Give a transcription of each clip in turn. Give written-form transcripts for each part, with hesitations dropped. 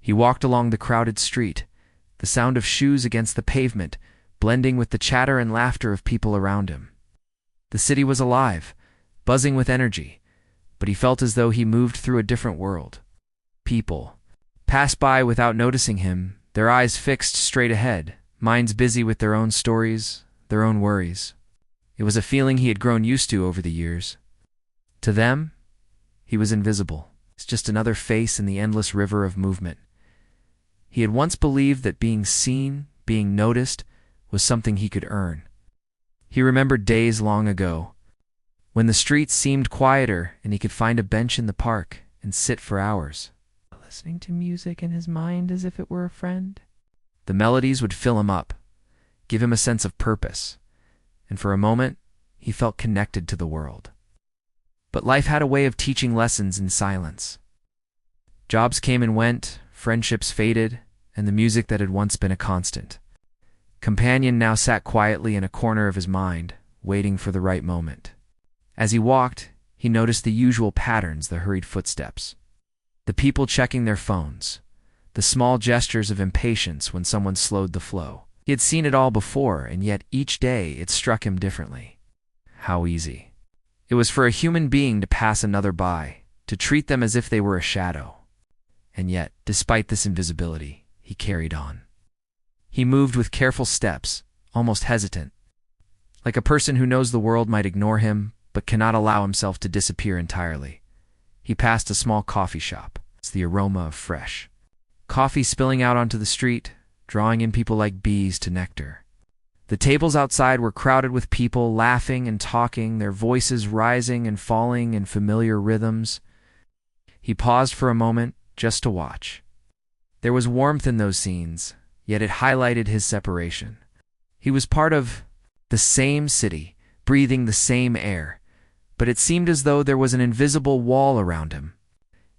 He walked along the crowded street, the sound of shoes against the pavement blending with the chatter and laughter of people around him. The city was alive, buzzing with energy, but he felt as though he moved through a different world. People passed by without noticing him, their eyes fixed straight ahead, minds busy with their own stories, their own worries. It was a feeling he had grown used to over the years. To them, he was invisible. It's just another face in the endless river of movement. He had once believed that being seen, being noticed, was something he could earn. He remembered days long ago, when the streets seemed quieter and he could find a bench in the park and sit for hours, listening to music in his mind as if it were a friend. The melodies would fill him up, give him a sense of purpose, and for a moment, he felt connected to the world. But life had a way of teaching lessons in silence. Jobs came and went, friendships faded, and the music that had once been a constant. Companion now sat quietly in a corner of his mind, waiting for the right moment. As he walked, he noticed the usual patterns, the hurried footsteps, the people checking their phones, the small gestures of impatience when someone slowed the flow. He had seen it all before, and yet each day it struck him differently. How easy it was for a human being to pass another by, to treat them as if they were a shadow. And yet, despite this invisibility, he carried on. He moved with careful steps, almost hesitant, like a person who knows the world might ignore him, but cannot allow himself to disappear entirely. He passed a small coffee shop. It's the aroma of fresh coffee spilling out onto the street, drawing in people like bees to nectar. The tables outside were crowded with people laughing and talking, their voices rising and falling in familiar rhythms. He paused for a moment just to watch. There was warmth in those scenes, yet it highlighted his separation. He was part of the same city, breathing the same air, but it seemed as though there was an invisible wall around him.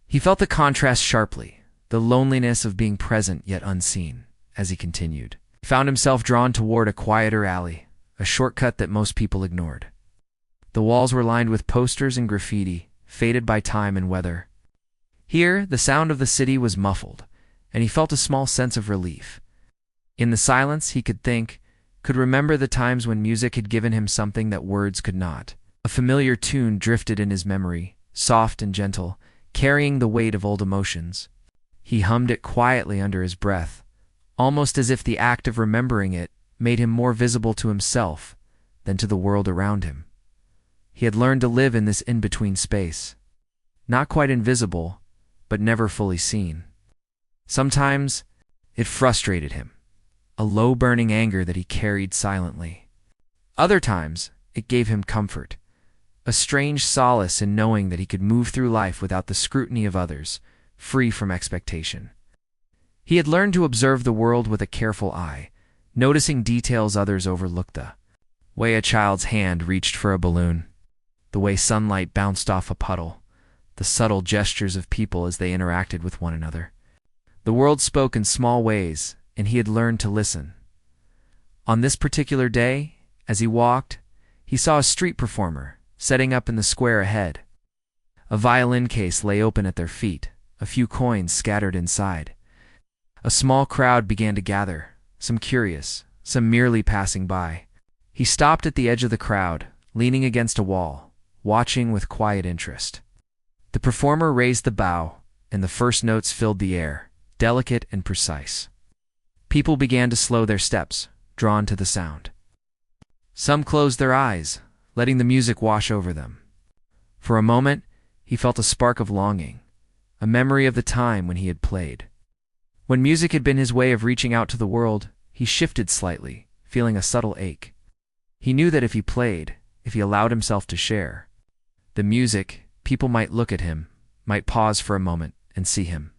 He felt the contrast sharply, the loneliness of being present yet unseen. As he continued, he found himself drawn toward a quieter alley, a shortcut that most people ignored. The walls were lined with posters and graffiti, faded by time and weather. Here, the sound of the city was muffled, and he felt a small sense of relief. In the silence, he could think, could remember the times when music had given him something that words could not. A familiar tune drifted in his memory, soft and gentle, carrying the weight of old emotions. He hummed it quietly under his breath, almost as if the act of remembering it made him more visible to himself than to the world around him. He had learned to live in this in-between space, not quite invisible, but never fully seen. Sometimes it frustrated him, a low-burning anger that he carried silently. Other times it gave him comfort, a strange solace in knowing that he could move through life without the scrutiny of others, free from expectation. He had learned to observe the world with a careful eye, noticing details others overlooked, the way a child's hand reached for a balloon, the way sunlight bounced off a puddle, the subtle gestures of people as they interacted with one another. The world spoke in small ways, and he had learned to listen. On this particular day, as he walked, he saw a street performer setting up in the square ahead. A violin case lay open at their feet, a few coins scattered inside. A small crowd began to gather, some curious, some merely passing by. He stopped at the edge of the crowd, leaning against a wall, watching with quiet interest. The performer raised the bow, and the first notes filled the air, delicate and precise. People began to slow their steps, drawn to the sound. Some closed their eyes, letting the music wash over them. For a moment, he felt a spark of longing, a memory of the time when he had played. When music had been his way of reaching out to the world, he shifted slightly, feeling a subtle ache. He knew that if he played, if he allowed himself to share the music, people might look at him, might pause for a moment and see him.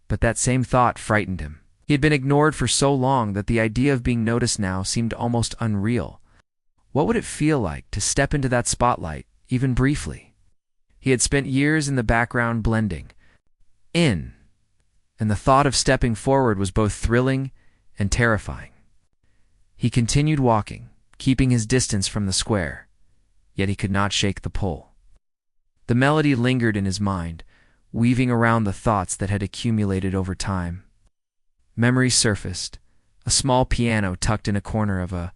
But that same thought frightened him. He had been ignored for so long that the idea of being noticed now seemed almost unreal. What would it feel like to step into that spotlight, even briefly? He had spent years in the background blending in, and the thought of stepping forward was both thrilling and terrifying. He continued walking, keeping his distance from the square, yet he could not shake the pull. The melody lingered in his mind, weaving around the thoughts that had accumulated over time, Memories surfaced. A small piano tucked in a corner of a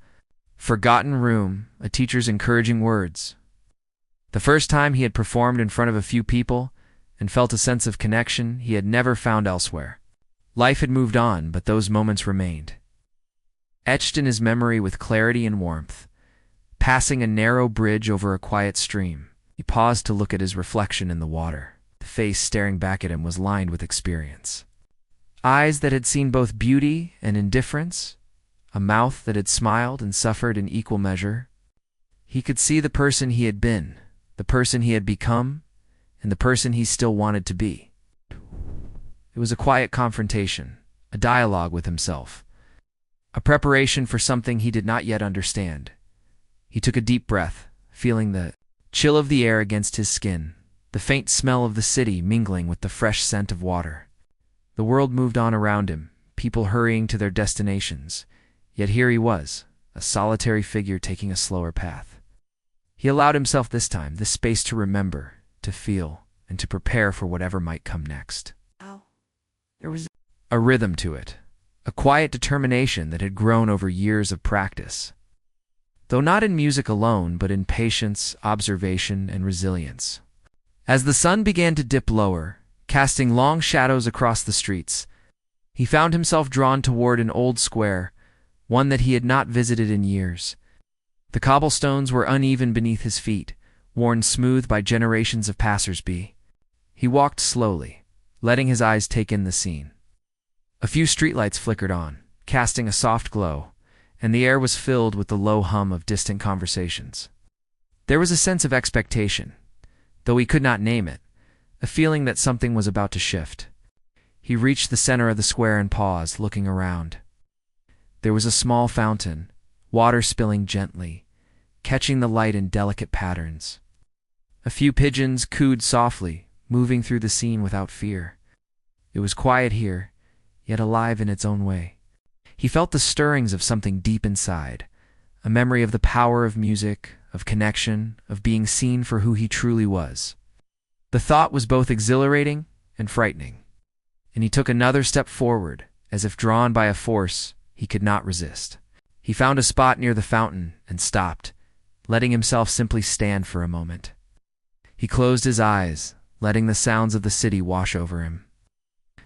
forgotten room, a teacher's encouraging words. The first time he had performed in front of a few people and felt a sense of connection he had never found elsewhere. Life had moved on, but those moments remained, etched in his memory with clarity and warmth. Passing a narrow bridge over a quiet stream, he paused to look at his reflection in the water. The face staring back at him was lined with experience. Eyes that had seen both beauty and indifference, a mouth that had smiled and suffered in equal measure. He could see the person he had been, the person he had become, and the person he still wanted to be. It was a quiet confrontation, a dialogue with himself, a preparation for something he did not yet understand. He took a deep breath, feeling the chill of the air against his skin, the faint smell of the city mingling with the fresh scent of water. The world moved on around him, people hurrying to their destinations, yet here he was, a solitary figure taking a slower path. He allowed himself this time, this space to remember, to feel, and to prepare for whatever might come next. There was a rhythm to it, a quiet determination that had grown over years of practice. Though not in music alone, but in patience, observation, and resilience. As the sun began to dip lower, casting long shadows across the streets, he found himself drawn toward an old square, one that he had not visited in years. The cobblestones were uneven beneath his feet, worn smooth by generations of passers-by. He walked slowly, letting his eyes take in the scene. A few streetlights flickered on, casting a soft glow, and the air was filled with the low hum of distant conversations. There was a sense of expectation, though he could not name it, a feeling that something was about to shift. He reached the center of the square and paused, looking around. There was a small fountain, water spilling gently, catching the light in delicate patterns. A few pigeons cooed softly, moving through the scene without fear. It was quiet here, yet alive in its own way. He felt the stirrings of something deep inside, a memory of the power of music, of connection, of being seen for who he truly was. The thought was both exhilarating and frightening, and he took another step forward, as if drawn by a force he could not resist. He found a spot near the fountain and stopped, letting himself simply stand for a moment. He closed his eyes, letting the sounds of the city wash over him.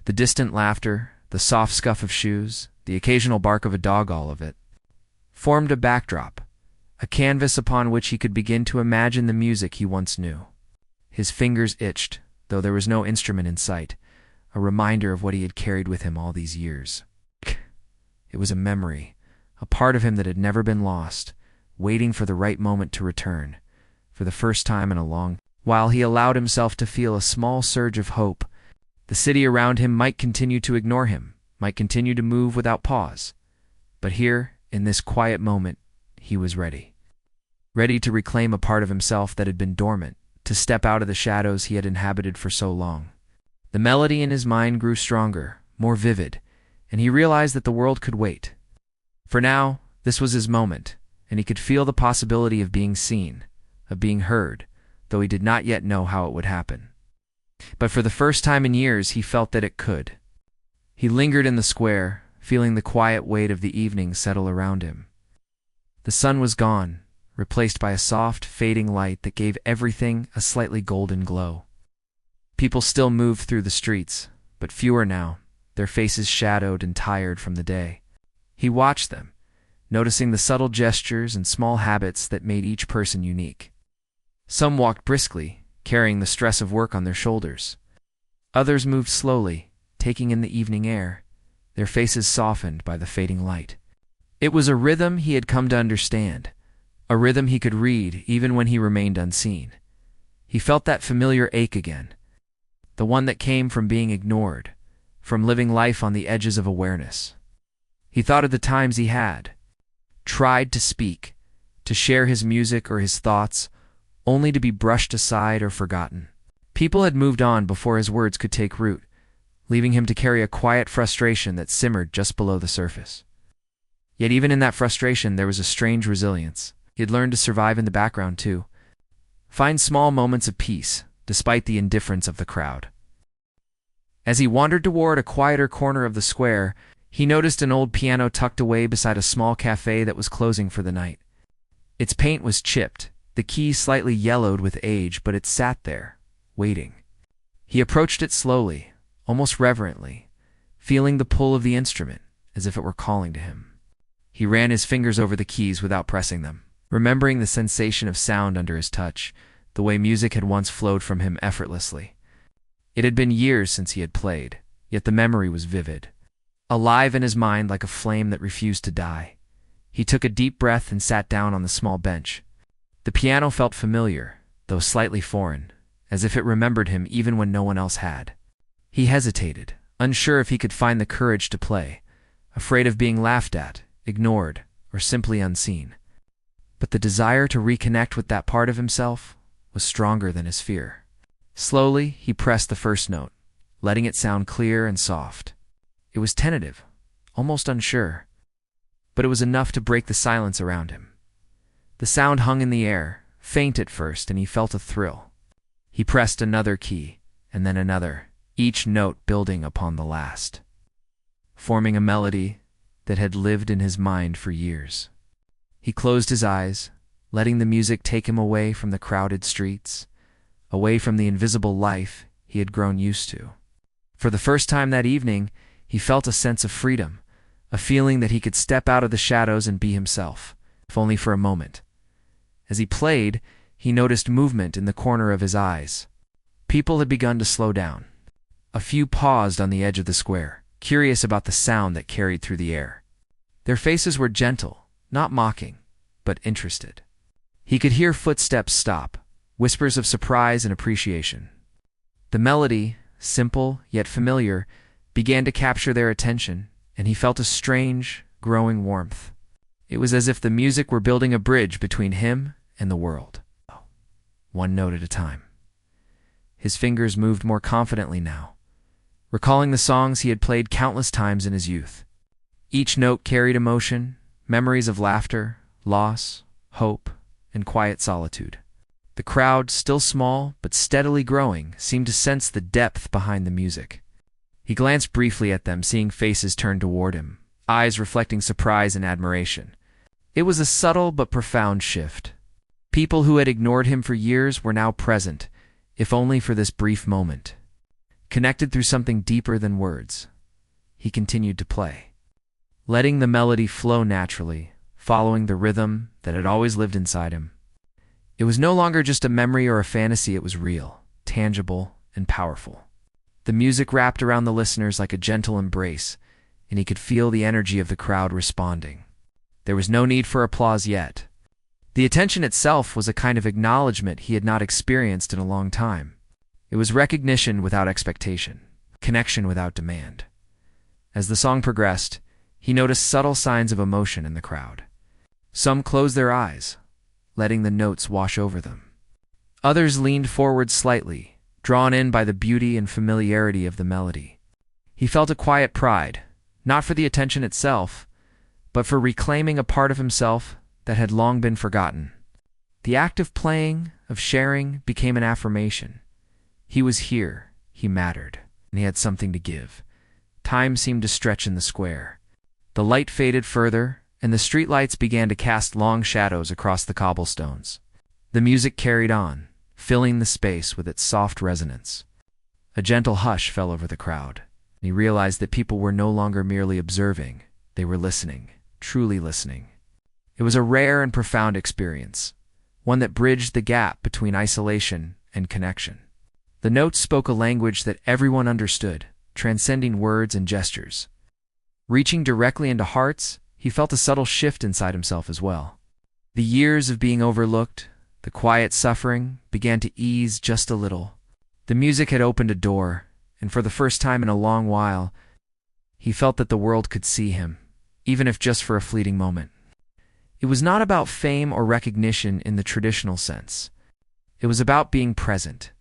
The distant laughter, the soft scuff of shoes, the occasional bark of a dog, all of it formed a backdrop, a canvas upon which he could begin to imagine the music he once knew. His fingers itched, though there was no instrument in sight, a reminder of what he had carried with him all these years. It was a memory, a part of him that had never been lost, waiting for the right moment to return, for the first time in a long while. He allowed himself to feel a small surge of hope. The city around him might continue to ignore him, might continue to move without pause. But here, in this quiet moment, he was ready. Ready to reclaim a part of himself that had been dormant, to step out of the shadows he had inhabited for so long. The melody in his mind grew stronger, more vivid, and he realized that the world could wait. For now, this was his moment, and he could feel the possibility of being seen, of being heard, though he did not yet know how it would happen. But for the first time in years, he felt that it could. He lingered in the square, feeling the quiet weight of the evening settle around him. The sun was gone, replaced by a soft, fading light that gave everything a slightly golden glow. People still moved through the streets, but fewer now, their faces shadowed and tired from the day. He watched them, noticing the subtle gestures and small habits that made each person unique. Some walked briskly, carrying the stress of work on their shoulders. Others moved slowly, taking in the evening air, their faces softened by the fading light. It was a rhythm he had come to understand, a rhythm he could read even when he remained unseen. He felt that familiar ache again, the one that came from being ignored, from living life on the edges of awareness. He thought of the times he had tried to speak, to share his music or his thoughts, only to be brushed aside or forgotten. People had moved on before his words could take root, leaving him to carry a quiet frustration that simmered just below the surface. Yet even in that frustration there was a strange resilience. He had learned to survive in the background too, find small moments of peace, despite the indifference of the crowd. As he wandered toward a quieter corner of the square, He noticed an old piano tucked away beside a small cafe that was closing for the night. Its paint was chipped, the keys slightly yellowed with age, but it sat there, waiting. He approached it slowly, almost reverently, feeling the pull of the instrument, as if it were calling to him. He ran his fingers over the keys without pressing them, remembering the sensation of sound under his touch, the way music had once flowed from him effortlessly. It had been years since he had played, yet the memory was vivid, alive in his mind like a flame that refused to die. He took a deep breath and sat down on the small bench. The piano felt familiar, though slightly foreign, as if it remembered him even when no one else had. He hesitated, unsure if he could find the courage to play, afraid of being laughed at, ignored, or simply unseen. But the desire to reconnect with that part of himself was stronger than his fear. Slowly, he pressed the first note, letting it sound clear and soft. It was tentative, almost unsure, but it was enough to break the silence around him. The sound hung in the air, faint at first, and he felt a thrill. He pressed another key, and then another, each note building upon the last, forming a melody that had lived in his mind for years. He closed his eyes, letting the music take him away from the crowded streets, away from the invisible life he had grown used to. For the first time that evening, he felt a sense of freedom, a feeling that he could step out of the shadows and be himself, if only for a moment. As he played, he noticed movement in the corner of his eyes. People had begun to slow down. A few paused on the edge of the square, curious about the sound that carried through the air. Their faces were gentle, not mocking, but interested. He could hear footsteps stop, whispers of surprise and appreciation. The melody, simple yet familiar, began to capture their attention, and he felt a strange, growing warmth. It was as if the music were building a bridge between him and the world. One note at a time. His fingers moved more confidently now, recalling the songs he had played countless times in his youth. Each note carried emotion, memories of laughter, loss, hope, and quiet solitude. The crowd, still small but steadily growing, seemed to sense the depth behind the music. He glanced briefly at them, seeing faces turned toward him, eyes reflecting surprise and admiration. It was a subtle but profound shift. People who had ignored him for years were now present, if only for this brief moment. Connected through something deeper than words, he continued to play, letting the melody flow naturally, following the rhythm that had always lived inside him. It was no longer just a memory or a fantasy, it was real, tangible, and powerful. The music wrapped around the listeners like a gentle embrace, and he could feel the energy of the crowd responding. There was no need for applause yet. The attention itself was a kind of acknowledgement he had not experienced in a long time. It was recognition without expectation, connection without demand. As the song progressed, he noticed subtle signs of emotion in the crowd. Some closed their eyes, letting the notes wash over them. Others leaned forward slightly, drawn in by the beauty and familiarity of the melody. He felt a quiet pride, not for the attention itself, but for reclaiming a part of himself that had long been forgotten. The act of playing, of sharing, became an affirmation. He was here, he mattered, and he had something to give. Time seemed to stretch in the square. The light faded further, and the streetlights began to cast long shadows across the cobblestones. The music carried on, filling the space with its soft resonance. A gentle hush fell over the crowd, and he realized that people were no longer merely observing, they were listening, truly listening. It was a rare and profound experience, one that bridged the gap between isolation and connection. The notes spoke a language that everyone understood, transcending words and gestures. Reaching directly into hearts, he felt a subtle shift inside himself as well. The years of being overlooked, the quiet suffering, began to ease just a little. The music had opened a door, and for the first time in a long while, he felt that the world could see him, even if just for a fleeting moment. It was not about fame or recognition in the traditional sense. It was about being present,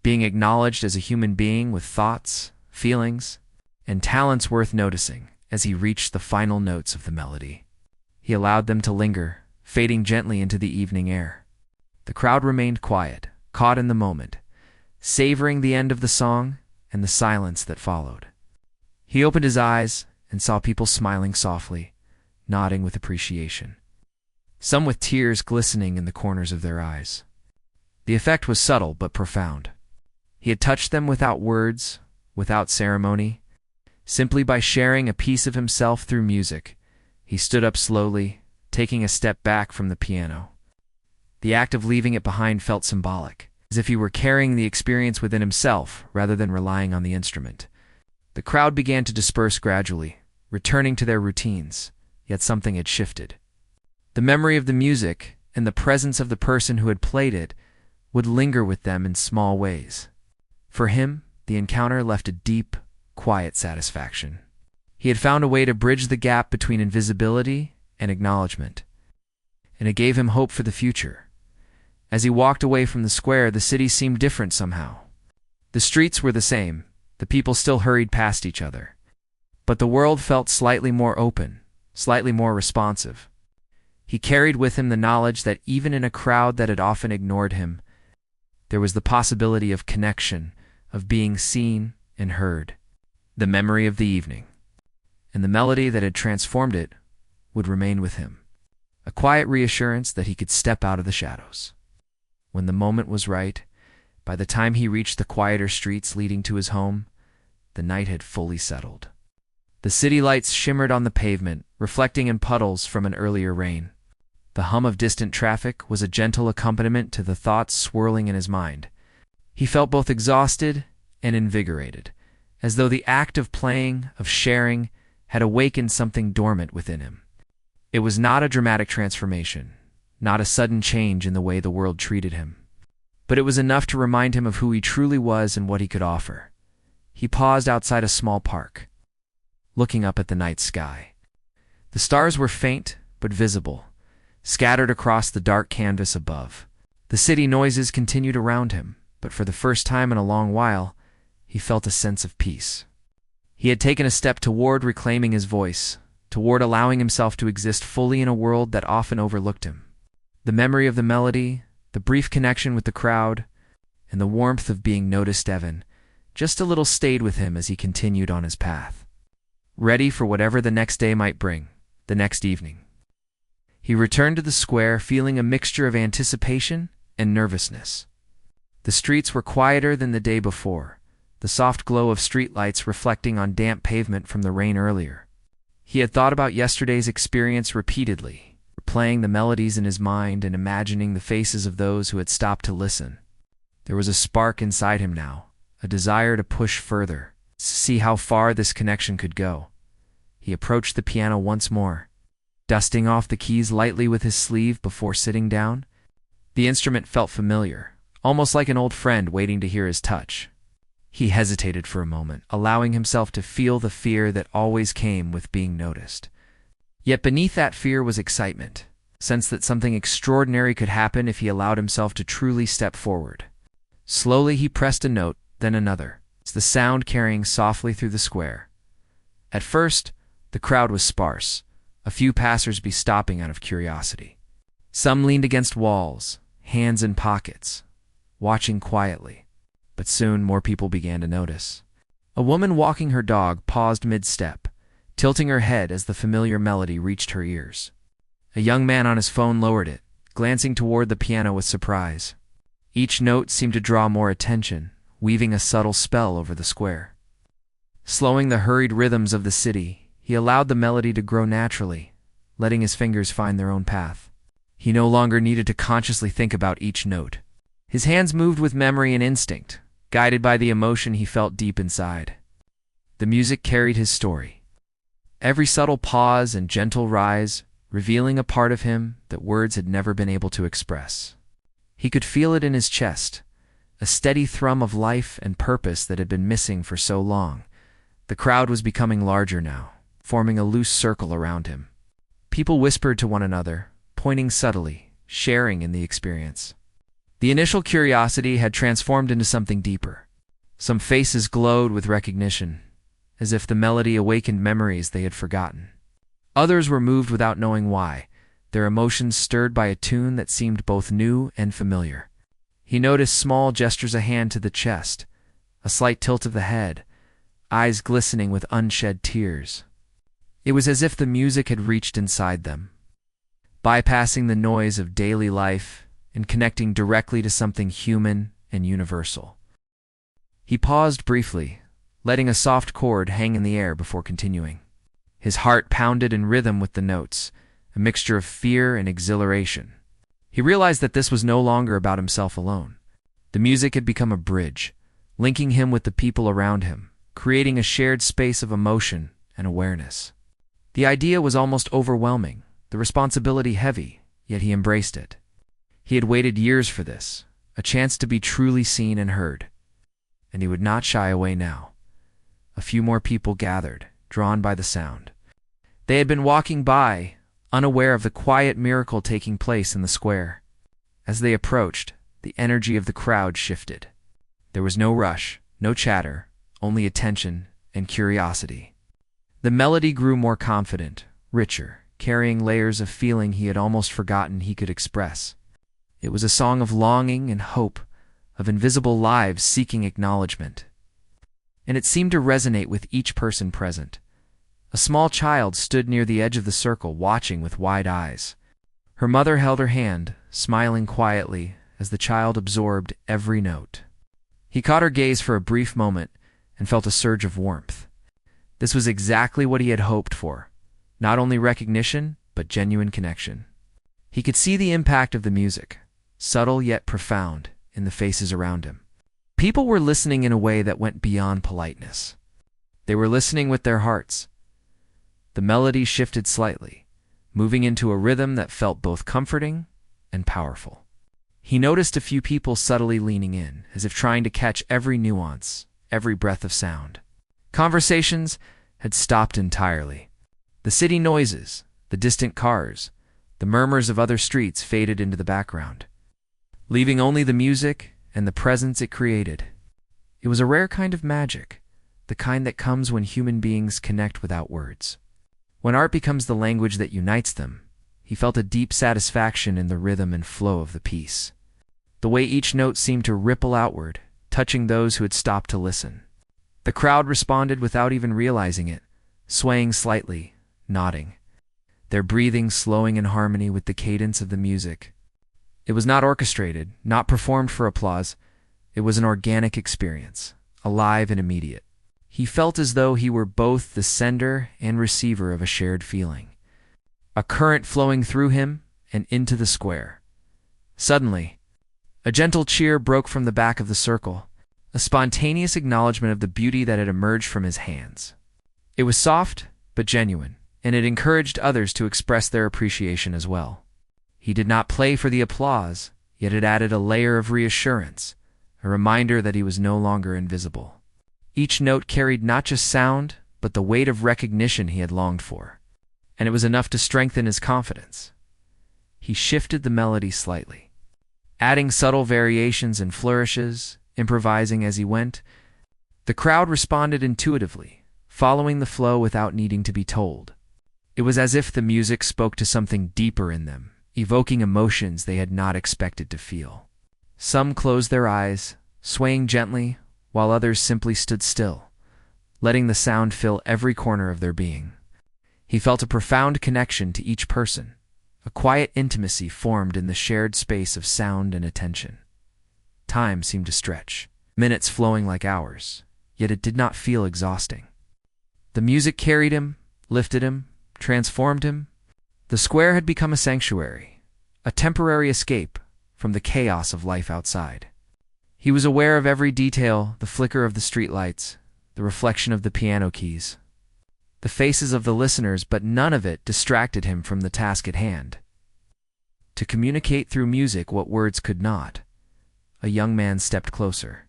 being acknowledged as a human being with thoughts, feelings, and talents worth noticing. As he reached the final notes of the melody, he allowed them to linger, fading gently into the evening air. The crowd remained quiet, caught in the moment, savoring the end of the song and the silence that followed. He opened his eyes, and saw people smiling softly, nodding with appreciation, some with tears glistening in the corners of their eyes. The effect was subtle but profound. He had touched them without words, without ceremony. Simply by sharing a piece of himself through music, he stood up slowly, taking a step back from the piano. The act of leaving it behind felt symbolic, as if he were carrying the experience within himself rather than relying on the instrument. The crowd began to disperse gradually, returning to their routines, yet something had shifted. The memory of the music and the presence of the person who had played it would linger with them in small ways. For him, the encounter left a deep, quiet satisfaction. He had found a way to bridge the gap between invisibility and acknowledgement, and it gave him hope for the future. As he walked away from the square, the city seemed different somehow. The streets were the same, the people still hurried past each other, but the world felt slightly more open, slightly more responsive. He carried with him the knowledge that even in a crowd that had often ignored him, there was the possibility of connection, of being seen and heard. The memory of the evening, and the melody that had transformed it, would remain with him. A quiet reassurance that he could step out of the shadows. When the moment was right, by the time he reached the quieter streets leading to his home, the night had fully settled. The city lights shimmered on the pavement, reflecting in puddles from an earlier rain. The hum of distant traffic was a gentle accompaniment to the thoughts swirling in his mind. He felt both exhausted and invigorated, as though the act of playing, of sharing, had awakened something dormant within him. It was not a dramatic transformation, not a sudden change in the way the world treated him, but it was enough to remind him of who he truly was and what he could offer. He paused outside a small park, looking up at the night sky. The stars were faint but visible, scattered across the dark canvas above. The city noises continued around him, but for the first time in a long while, he felt a sense of peace. He had taken a step toward reclaiming his voice, toward allowing himself to exist fully in a world that often overlooked him. The memory of the melody, the brief connection with the crowd, and the warmth of being noticed just a little stayed with him as he continued on his path, ready for whatever the next day might bring, the next evening. He returned to the square feeling a mixture of anticipation and nervousness. The streets were quieter than the day before, the soft glow of streetlights reflecting on damp pavement from the rain earlier. He had thought about yesterday's experience repeatedly, replaying the melodies in his mind and imagining the faces of those who had stopped to listen. There was a spark inside him now, a desire to push further, to see how far this connection could go. He approached the piano once more, dusting off the keys lightly with his sleeve before sitting down. The instrument felt familiar, almost like an old friend waiting to hear his touch. He hesitated for a moment, allowing himself to feel the fear that always came with being noticed. Yet beneath that fear was excitement, a sense that something extraordinary could happen if he allowed himself to truly step forward. Slowly he pressed a note, then another, the sound carrying softly through the square. At first, the crowd was sparse, a few passers-by stopping out of curiosity. Some leaned against walls, hands in pockets, watching quietly. But soon more people began to notice. A woman walking her dog paused mid-step, tilting her head as the familiar melody reached her ears. A young man on his phone lowered it, glancing toward the piano with surprise. Each note seemed to draw more attention, weaving a subtle spell over the square. Slowing the hurried rhythms of the city, he allowed the melody to grow naturally, letting his fingers find their own path. He no longer needed to consciously think about each note. His hands moved with memory and instinct, guided by the emotion he felt deep inside. The music carried his story. Every subtle pause and gentle rise, revealing a part of him that words had never been able to express. He could feel it in his chest, a steady thrum of life and purpose that had been missing for so long. The crowd was becoming larger now, forming a loose circle around him. People whispered to one another, pointing subtly, sharing in the experience. The initial curiosity had transformed into something deeper. Some faces glowed with recognition, as if the melody awakened memories they had forgotten. Others were moved without knowing why, their emotions stirred by a tune that seemed both new and familiar. He noticed small gestures, a hand to the chest, a slight tilt of the head, eyes glistening with unshed tears. It was as if the music had reached inside them, bypassing the noise of daily life and connecting directly to something human and universal. He paused briefly, letting a soft chord hang in the air before continuing. His heart pounded in rhythm with the notes, a mixture of fear and exhilaration. He realized that this was no longer about himself alone. The music had become a bridge, linking him with the people around him, creating a shared space of emotion and awareness. The idea was almost overwhelming, the responsibility heavy, yet he embraced it. He had waited years for this, a chance to be truly seen and heard, and he would not shy away now. A few more people gathered, drawn by the sound. They had been walking by, unaware of the quiet miracle taking place in the square. As they approached, the energy of the crowd shifted. There was no rush, no chatter, only attention and curiosity. The melody grew more confident, richer, carrying layers of feeling he had almost forgotten he could express. It was a song of longing and hope, of invisible lives seeking acknowledgement. And it seemed to resonate with each person present. A small child stood near the edge of the circle, watching with wide eyes. Her mother held her hand, smiling quietly as the child absorbed every note. He caught her gaze for a brief moment and felt a surge of warmth. This was exactly what he had hoped for, not only recognition, but genuine connection. He could see the impact of the music, subtle yet profound, in the faces around him. People were listening in a way that went beyond politeness. They were listening with their hearts. The melody shifted slightly, moving into a rhythm that felt both comforting and powerful. He noticed a few people subtly leaning in, as if trying to catch every nuance, every breath of sound. Conversations had stopped entirely. The city noises, the distant cars, the murmurs of other streets faded into the background, leaving only the music and the presence it created. It was a rare kind of magic, the kind that comes when human beings connect without words. When art becomes the language that unites them, he felt a deep satisfaction in the rhythm and flow of the piece. The way each note seemed to ripple outward, touching those who had stopped to listen. The crowd responded without even realizing it, swaying slightly, nodding, their breathing slowing in harmony with the cadence of the music. It was not orchestrated, not performed for applause. It was an organic experience, alive and immediate. He felt as though he were both the sender and receiver of a shared feeling, a current flowing through him and into the square. Suddenly, a gentle cheer broke from the back of the circle, a spontaneous acknowledgement of the beauty that had emerged from his hands. It was soft, but genuine, and it encouraged others to express their appreciation as well. He did not play for the applause, yet it added a layer of reassurance, a reminder that he was no longer invisible. Each note carried not just sound, but the weight of recognition he had longed for, and it was enough to strengthen his confidence. He shifted the melody slightly, adding subtle variations and flourishes, improvising as he went. The crowd responded intuitively, following the flow without needing to be told. It was as if the music spoke to something deeper in them, evoking emotions they had not expected to feel. Some closed their eyes, swaying gently, while others simply stood still, letting the sound fill every corner of their being. He felt a profound connection to each person, a quiet intimacy formed in the shared space of sound and attention. Time seemed to stretch, minutes flowing like hours, yet it did not feel exhausting. The music carried him, lifted him, transformed him. The square had become a sanctuary, a temporary escape from the chaos of life outside. He was aware of every detail, the flicker of the streetlights, the reflection of the piano keys, the faces of the listeners, but none of it distracted him from the task at hand. To communicate through music what words could not. A young man stepped closer,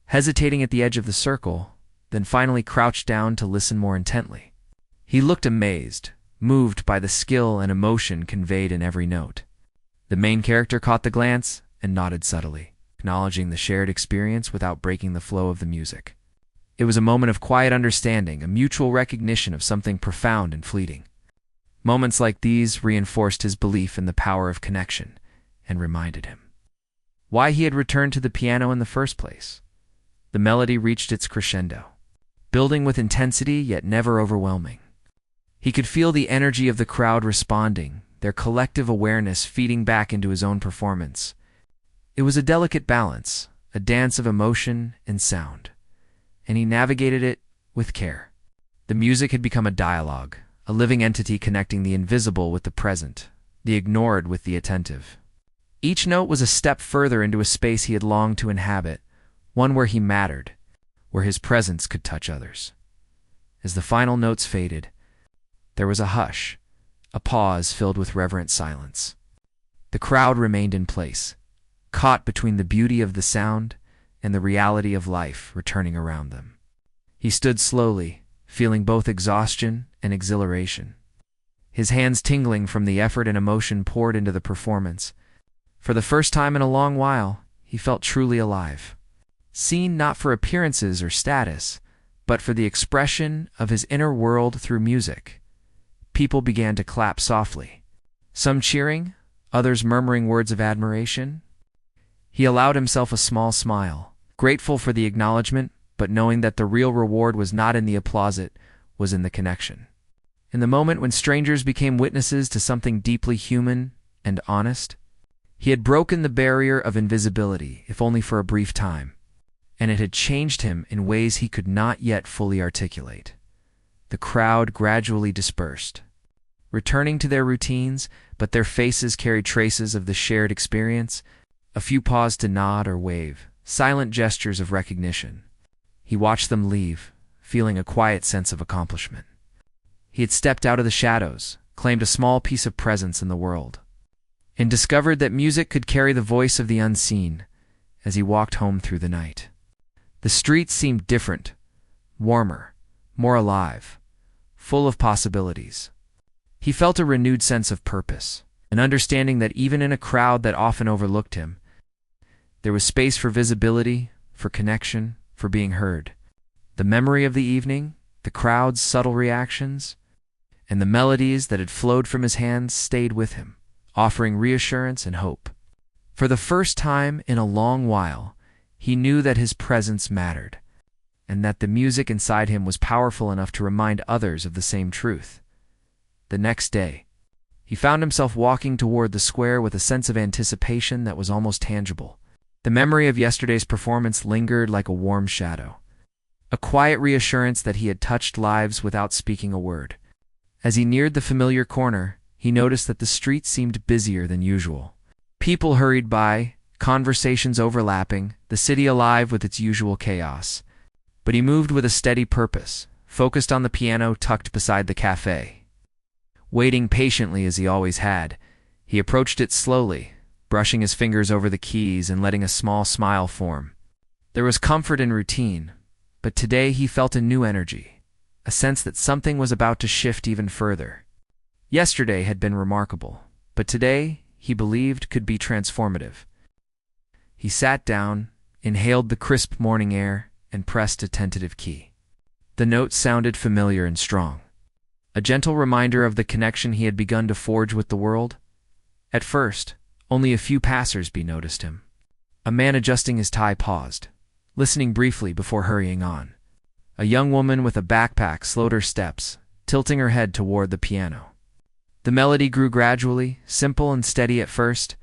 hesitating at the edge of the circle, then finally crouched down to listen more intently. He looked amazed, moved by the skill and emotion conveyed in every note. The main character caught the glance and nodded subtly, acknowledging the shared experience without breaking the flow of the music. It was a moment of quiet understanding, a mutual recognition of something profound and fleeting. Moments like these reinforced his belief in the power of connection and reminded him why he had returned to the piano in the first place. The melody reached its crescendo, building with intensity yet never overwhelming. He could feel the energy of the crowd responding, their collective awareness feeding back into his own performance. It was a delicate balance, a dance of emotion and sound, and he navigated it with care. The music had become a dialogue, a living entity connecting the invisible with the present, the ignored with the attentive. Each note was a step further into a space he had longed to inhabit, one where he mattered, where his presence could touch others. As the final notes faded, there was a hush, a pause filled with reverent silence. The crowd remained in place, caught between the beauty of the sound and the reality of life returning around them. He stood slowly, feeling both exhaustion and exhilaration, his hands tingling from the effort and emotion poured into the performance. For the first time in a long while, he felt truly alive, seen not for appearances or status, but for the expression of his inner world through music. People began to clap softly, some cheering, others murmuring words of admiration. He allowed himself a small smile, grateful for the acknowledgement, but knowing that the real reward was not in the applause, it was in the connection. In the moment when strangers became witnesses to something deeply human and honest, he had broken the barrier of invisibility, if only for a brief time, and it had changed him in ways he could not yet fully articulate. The crowd gradually dispersed, returning to their routines, but their faces carried traces of the shared experience. A few paused to nod or wave, silent gestures of recognition. He watched them leave, feeling a quiet sense of accomplishment. He had stepped out of the shadows, claimed a small piece of presence in the world, and discovered that music could carry the voice of the unseen as he walked home through the night. The streets seemed different, warmer, more alive, full of possibilities. He felt a renewed sense of purpose, an understanding that even in a crowd that often overlooked him, there was space for visibility, for connection, for being heard. The memory of the evening, the crowd's subtle reactions, and the melodies that had flowed from his hands stayed with him, offering reassurance and hope. For the first time in a long while, he knew that his presence mattered, and that the music inside him was powerful enough to remind others of the same truth. The next day, he found himself walking toward the square with a sense of anticipation that was almost tangible. The memory of yesterday's performance lingered like a warm shadow, a quiet reassurance that he had touched lives without speaking a word. As he neared the familiar corner, he noticed that the street seemed busier than usual. People hurried by, conversations overlapping, the city alive with its usual chaos. But he moved with a steady purpose, focused on the piano tucked beside the cafe. Waiting patiently as he always had, he approached it slowly, brushing his fingers over the keys and letting a small smile form. There was comfort in routine, but today he felt a new energy, a sense that something was about to shift even further. Yesterday had been remarkable, but today, he believed, could be transformative. He sat down, inhaled the crisp morning air, and pressed a tentative key. The notes sounded familiar and strong, a gentle reminder of the connection he had begun to forge with the world. At first, only a few passers-by noticed him. A man adjusting his tie paused, listening briefly before hurrying on. A young woman with a backpack slowed her steps, tilting her head toward the piano. The melody grew gradually, simple and steady at first,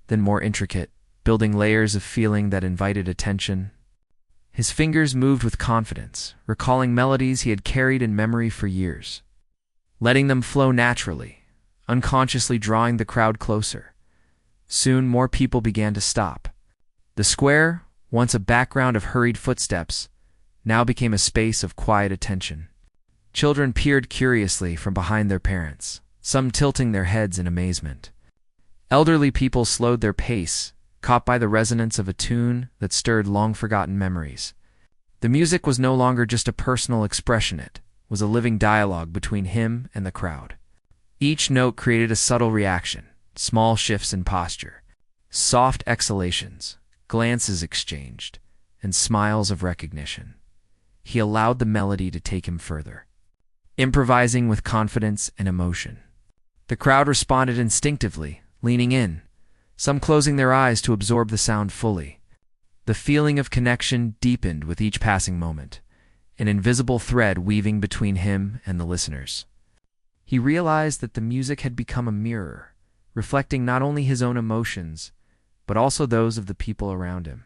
then more intricate, building layers of feeling that invited attention. His fingers moved with confidence, recalling melodies he had carried in memory for years, letting them flow naturally, unconsciously drawing the crowd closer. Soon more people began to stop. The square, once a background of hurried footsteps, now became a space of quiet attention. Children peered curiously from behind their parents, some tilting their heads in amazement. Elderly people slowed their pace, caught by the resonance of a tune that stirred long-forgotten memories. The music was no longer just a personal expression, it was a living dialogue between him and the crowd. Each note created a subtle reaction, small shifts in posture, soft exhalations, glances exchanged, and smiles of recognition. He allowed the melody to take him further, improvising with confidence and emotion. The crowd responded instinctively, leaning in, some closing their eyes to absorb the sound fully. The feeling of connection deepened with each passing moment, an invisible thread weaving between him and the listeners. He realized that the music had become a mirror, reflecting not only his own emotions, but also those of the people around him.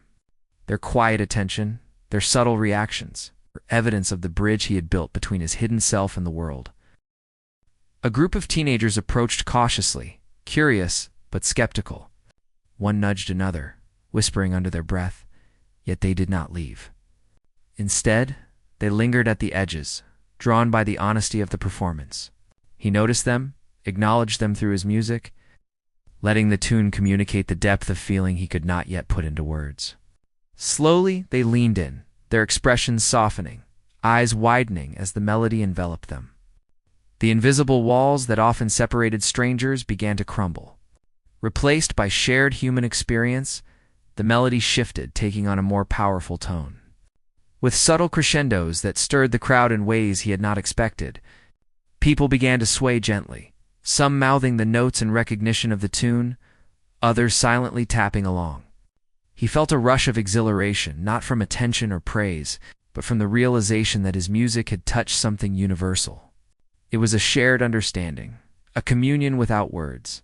Their quiet attention, their subtle reactions, were evidence of the bridge he had built between his hidden self and the world. A group of teenagers approached cautiously, curious but skeptical. One nudged another, whispering under their breath, yet they did not leave. Instead, they lingered at the edges, drawn by the honesty of the performance. He noticed them, acknowledged them through his music, letting the tune communicate the depth of feeling he could not yet put into words. Slowly, they leaned in, their expressions softening, eyes widening as the melody enveloped them. The invisible walls that often separated strangers began to crumble. Replaced by shared human experience, the melody shifted, taking on a more powerful tone. With subtle crescendos that stirred the crowd in ways he had not expected, people began to sway gently, some mouthing the notes in recognition of the tune, others silently tapping along. He felt a rush of exhilaration, not from attention or praise, but from the realization that his music had touched something universal. It was a shared understanding, a communion without words,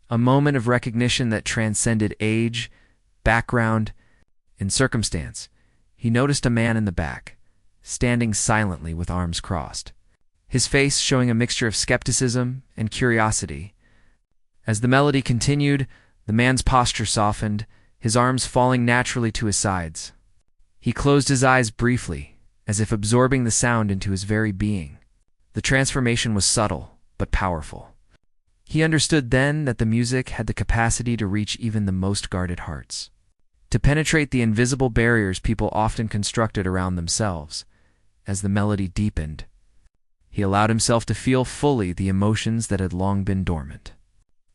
a moment of recognition that transcended age, background, and circumstance. He noticed a man in the back, standing silently with arms crossed, his face showing a mixture of skepticism and curiosity. As the melody continued, the man's posture softened, his arms falling naturally to his sides. He closed his eyes briefly, as if absorbing the sound into his very being. The transformation was subtle, but powerful. He understood then that the music had the capacity to reach even the most guarded hearts, to penetrate the invisible barriers people often constructed around themselves. As the melody deepened, he allowed himself to feel fully the emotions that had long been dormant.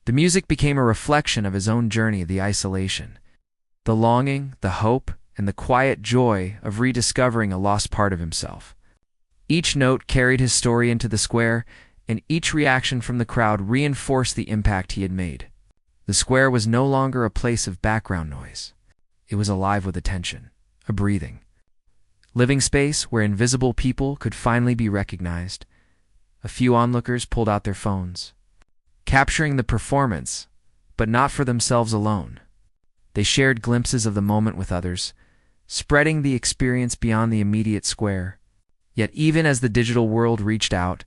The music became a reflection of his own journey, the isolation, the longing, the hope, and the quiet joy of rediscovering a lost part of himself. Each note carried his story into the square, and each reaction from the crowd reinforced the impact he had made. The square was no longer a place of background noise. It was alive with attention, a breathing, living space where invisible people could finally be recognized. A few onlookers pulled out their phones, capturing the performance, but not for themselves alone. They shared glimpses of the moment with others, spreading the experience beyond the immediate square. Yet even as the digital world reached out,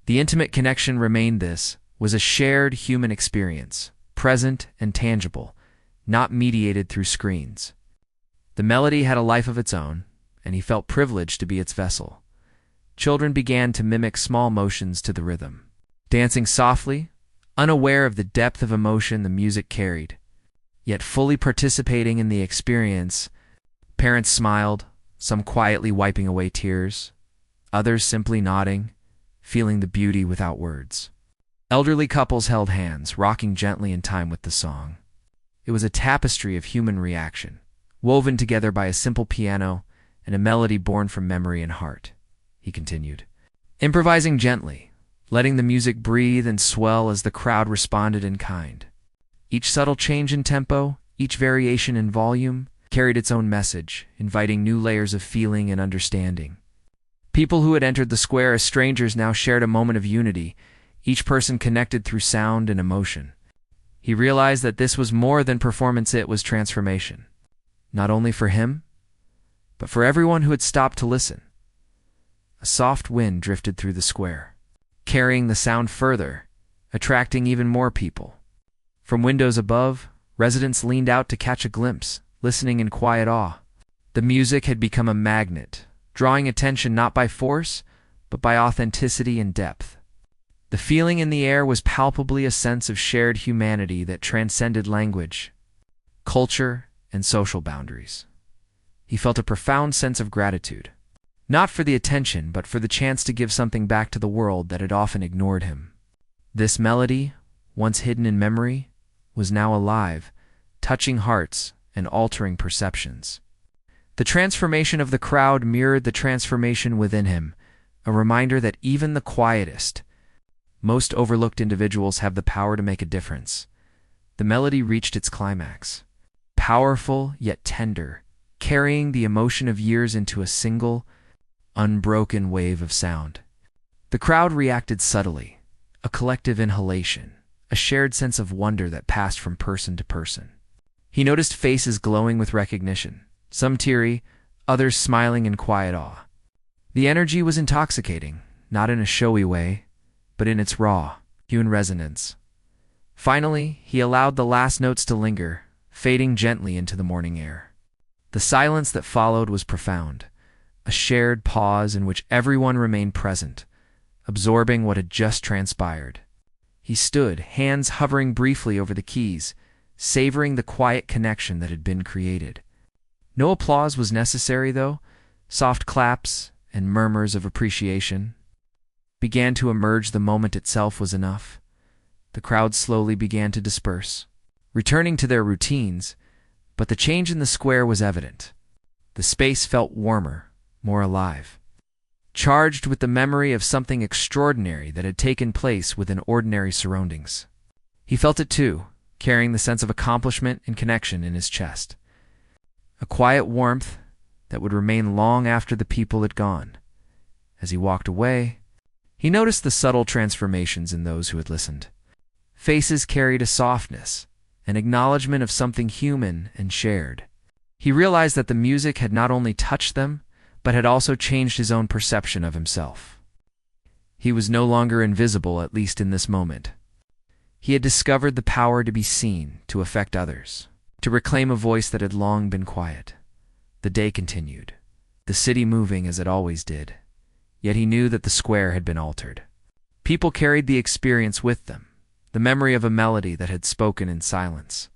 the intimate connection remained. This was a shared human experience, present and tangible, not mediated through screens. The melody had a life of its own, and he felt privileged to be its vessel. Children began to mimic small motions to the rhythm, dancing softly, unaware of the depth of emotion the music carried. Yet fully participating in the experience, parents smiled, some quietly wiping away tears, others simply nodding, feeling the beauty without words. Elderly couples held hands, rocking gently in time with the song. It was a tapestry of human reaction, woven together by a simple piano and a melody born from memory and heart. He continued, improvising gently, letting the music breathe and swell as the crowd responded in kind. Each subtle change in tempo, each variation in volume, carried its own message, inviting new layers of feeling and understanding. People who had entered the square as strangers now shared a moment of unity, each person connected through sound and emotion. He realized that this was more than performance, it was transformation. Not only for him, but for everyone who had stopped to listen. A soft wind drifted through the square, carrying the sound further, attracting even more people. From windows above, residents leaned out to catch a glimpse, listening in quiet awe. The music had become a magnet, drawing attention not by force, but by authenticity and depth. The feeling in the air was palpably a sense of shared humanity that transcended language, culture, and social boundaries. He felt a profound sense of gratitude, not for the attention, but for the chance to give something back to the world that had often ignored him. This melody, once hidden in memory, was now alive, touching hearts and altering perceptions. The transformation of the crowd mirrored the transformation within him, a reminder that even the quietest, most overlooked individuals have the power to make a difference. The melody reached its climax, powerful yet tender, carrying the emotion of years into a single, unbroken wave of sound. The crowd reacted subtly, a collective inhalation, a shared sense of wonder that passed from person to person. He noticed faces glowing with recognition, some teary, others smiling in quiet awe. The energy was intoxicating, not in a showy way, but in its raw, human resonance. Finally, he allowed the last notes to linger, fading gently into the morning air. The silence that followed was profound, a shared pause in which everyone remained present, absorbing what had just transpired. He stood, hands hovering briefly over the keys, savoring the quiet connection that had been created. No applause was necessary, though. Soft claps and murmurs of appreciation began to emerge. The moment itself was enough. The crowd slowly began to disperse, returning to their routines, but the change in the square was evident. The space felt warmer, more alive, charged with the memory of something extraordinary that had taken place within ordinary surroundings. He felt it too, carrying the sense of accomplishment and connection in his chest. A quiet warmth that would remain long after the people had gone. As he walked away, he noticed the subtle transformations in those who had listened. Faces carried a softness, an acknowledgement of something human and shared. He realized that the music had not only touched them, but had also changed his own perception of himself. He was no longer invisible, at least in this moment. He had discovered the power to be seen, to affect others, to reclaim a voice that had long been quiet. The day continued, the city moving as it always did, yet he knew that the square had been altered. People carried the experience with them, the memory of a melody that had spoken in silence,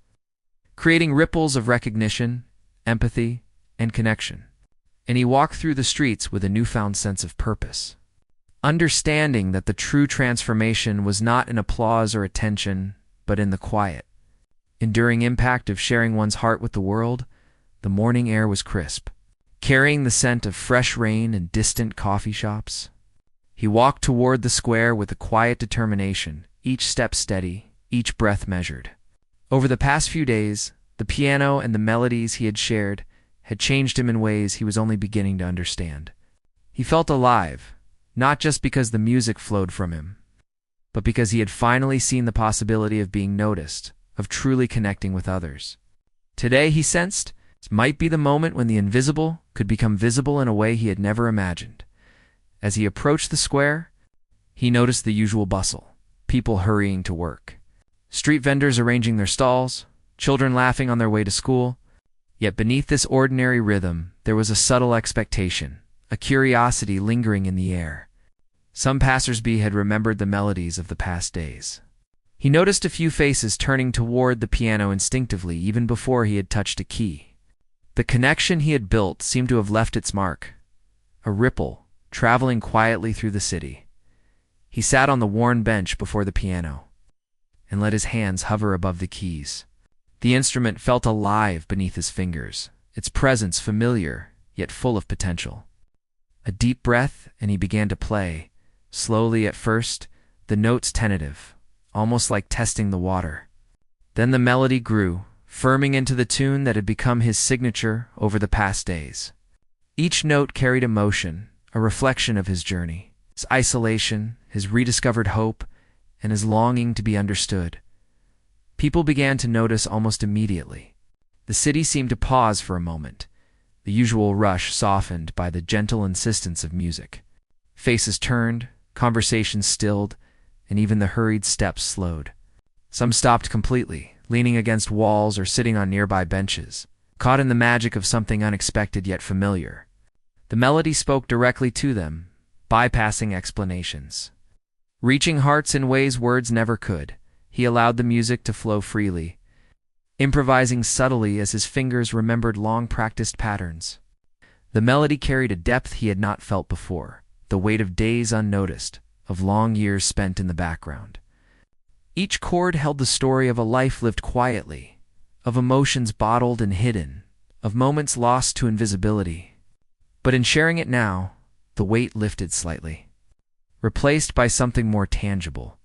creating ripples of recognition, empathy, and connection. And he walked through the streets with a newfound sense of purpose, understanding that the true transformation was not in applause or attention, but in the quiet, enduring impact of sharing one's heart with the world. The morning air was crisp, carrying the scent of fresh rain and distant coffee shops. He walked toward the square with a quiet determination, each step steady, each breath measured. Over the past few days, the piano and the melodies he had shared had changed him in ways he was only beginning to understand. He felt alive, not just because the music flowed from him, but because he had finally seen the possibility of being noticed, of truly connecting with others. Today, he sensed, might be the moment when the invisible could become visible in a way he had never imagined. As he approached the square, he noticed the usual bustle, people hurrying to work, street vendors arranging their stalls, children laughing on their way to school. Yet beneath this ordinary rhythm, there was a subtle expectation, a curiosity lingering in the air. Some passers-by had remembered the melodies of the past days. He noticed a few faces turning toward the piano instinctively even before he had touched a key. The connection he had built seemed to have left its mark, a ripple traveling quietly through the city. He sat on the worn bench before the piano and let his hands hover above the keys. The instrument felt alive beneath his fingers, its presence familiar, yet full of potential. A deep breath, and he began to play, slowly at first, the notes tentative, almost like testing the water. Then the melody grew, firming into the tune that had become his signature over the past days. Each note carried emotion, a reflection of his journey, his isolation, his rediscovered hope, and his longing to be understood. People began to notice almost immediately. The city seemed to pause for a moment, the usual rush softened by the gentle insistence of music. Faces turned, conversations stilled, and even the hurried steps slowed. Some stopped completely, leaning against walls or sitting on nearby benches, caught in the magic of something unexpected yet familiar. The melody spoke directly to them, bypassing explanations. Reaching hearts in ways words never could, he allowed the music to flow freely, improvising subtly as his fingers remembered long-practiced patterns. The melody carried a depth he had not felt before, the weight of days unnoticed, of long years spent in the background. Each chord held the story of a life lived quietly, of emotions bottled and hidden, of moments lost to invisibility. But in sharing it now, the weight lifted slightly, replaced by something more tangible: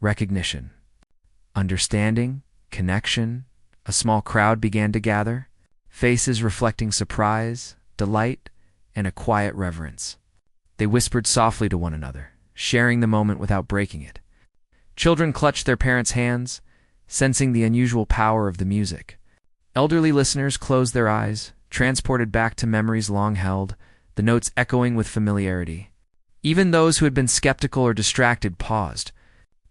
recognition, understanding, connection. A small crowd began to gather, faces reflecting surprise, delight, and a quiet reverence. They whispered softly to one another, sharing the moment without breaking it. Children clutched their parents' hands, sensing the unusual power of the music. Elderly listeners closed their eyes, transported back to memories long held, the notes echoing with familiarity. Even those who had been skeptical or distracted paused.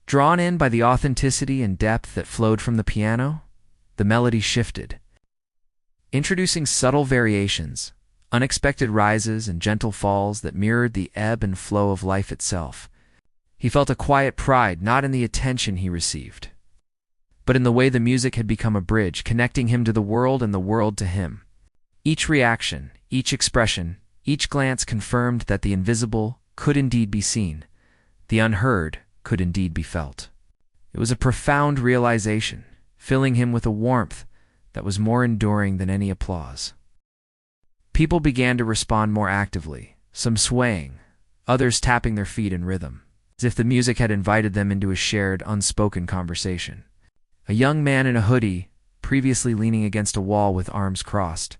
Drawn in by the authenticity and depth that flowed from the piano, the melody shifted, introducing subtle variations, unexpected rises and gentle falls that mirrored the ebb and flow of life itself. He felt a quiet pride not in the attention he received, but in the way the music had become a bridge connecting him to the world and the world to him. Each reaction, each expression, each glance confirmed that the invisible could indeed be seen, the unheard could indeed be felt. It was a profound realization, filling him with a warmth that was more enduring than any applause. People began to respond more actively, some swaying, others tapping their feet in rhythm, as if the music had invited them into a shared, unspoken conversation. A young man in a hoodie, previously leaning against a wall with arms crossed,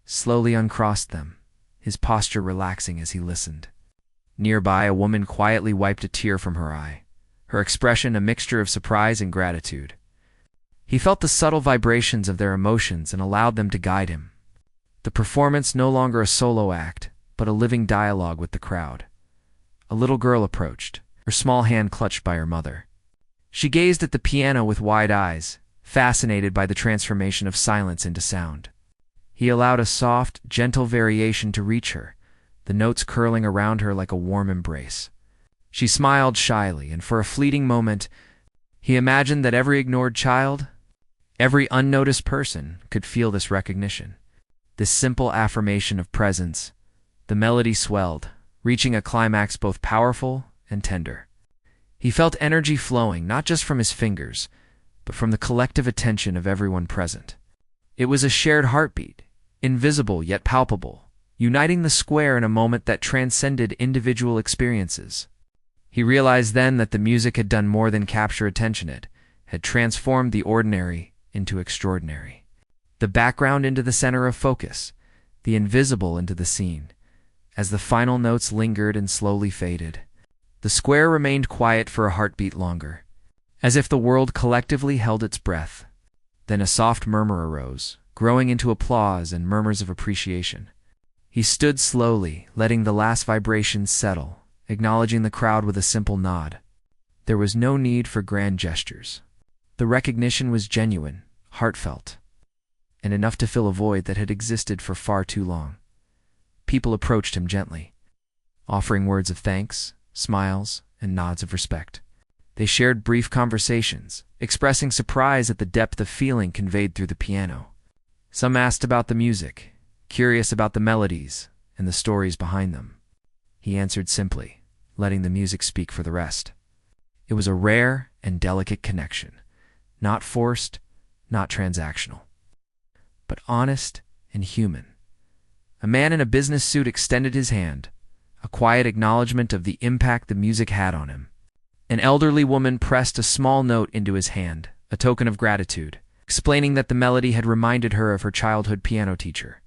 slowly uncrossed them, his posture relaxing as he listened. Nearby, a woman quietly wiped a tear from her eye, her expression a mixture of surprise and gratitude. He felt the subtle vibrations of their emotions and allowed them to guide him. The performance no longer a solo act, but a living dialogue with the crowd. A little girl approached, her small hand clutched by her mother. She gazed at the piano with wide eyes, fascinated by the transformation of silence into sound. He allowed a soft, gentle variation to reach her, the notes curling around her like a warm embrace. She smiled shyly, and for a fleeting moment, he imagined that every ignored child, every unnoticed person, could feel this recognition. This simple affirmation of presence. The melody swelled, reaching a climax both powerful and tender. He felt energy flowing not just from his fingers, but from the collective attention of everyone present. It was a shared heartbeat, invisible yet palpable, uniting the square in a moment that transcended individual experiences. He realized then that the music had done more than capture attention. It had transformed the ordinary into extraordinary. The background into the center of focus, the invisible into the scene. As the final notes lingered and slowly faded, the square remained quiet for a heartbeat longer, as if the world collectively held its breath. Then a soft murmur arose, growing into applause and murmurs of appreciation. He stood slowly, letting the last vibrations settle, acknowledging the crowd with a simple nod. There was no need for grand gestures. The recognition was genuine, heartfelt, and enough to fill a void that had existed for far too long. People approached him gently, offering words of thanks, smiles, and nods of respect. They shared brief conversations, expressing surprise at the depth of feeling conveyed through the piano. Some asked about the music, curious about the melodies and the stories behind them. He answered simply, letting the music speak for the rest. It was a rare and delicate connection, not forced, not transactional, but honest and human. A man in a business suit extended his hand, a quiet acknowledgement of the impact the music had on him. An elderly woman pressed a small note into his hand, a token of gratitude, explaining that the melody had reminded her of her childhood piano teacher.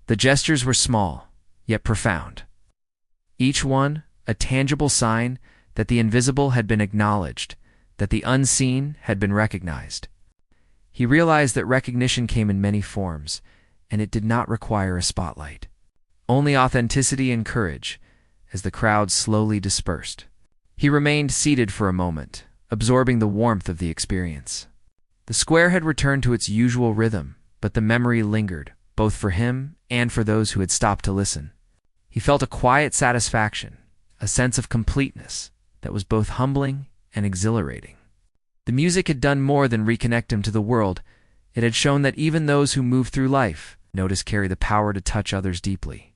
The gestures were small, yet profound. Each one a tangible sign that the invisible had been acknowledged, that the unseen had been recognized. He realized that recognition came in many forms, and it did not require a spotlight. Only authenticity and courage, as the crowd slowly dispersed. He remained seated for a moment, absorbing the warmth of the experience. The square had returned to its usual rhythm, but the memory lingered, both for him and for those who had stopped to listen. He felt a quiet satisfaction, a sense of completeness that was both humbling and exhilarating. The music had done more than reconnect him to the world. It had shown that even those who move through life, notice, carry the power to touch others deeply.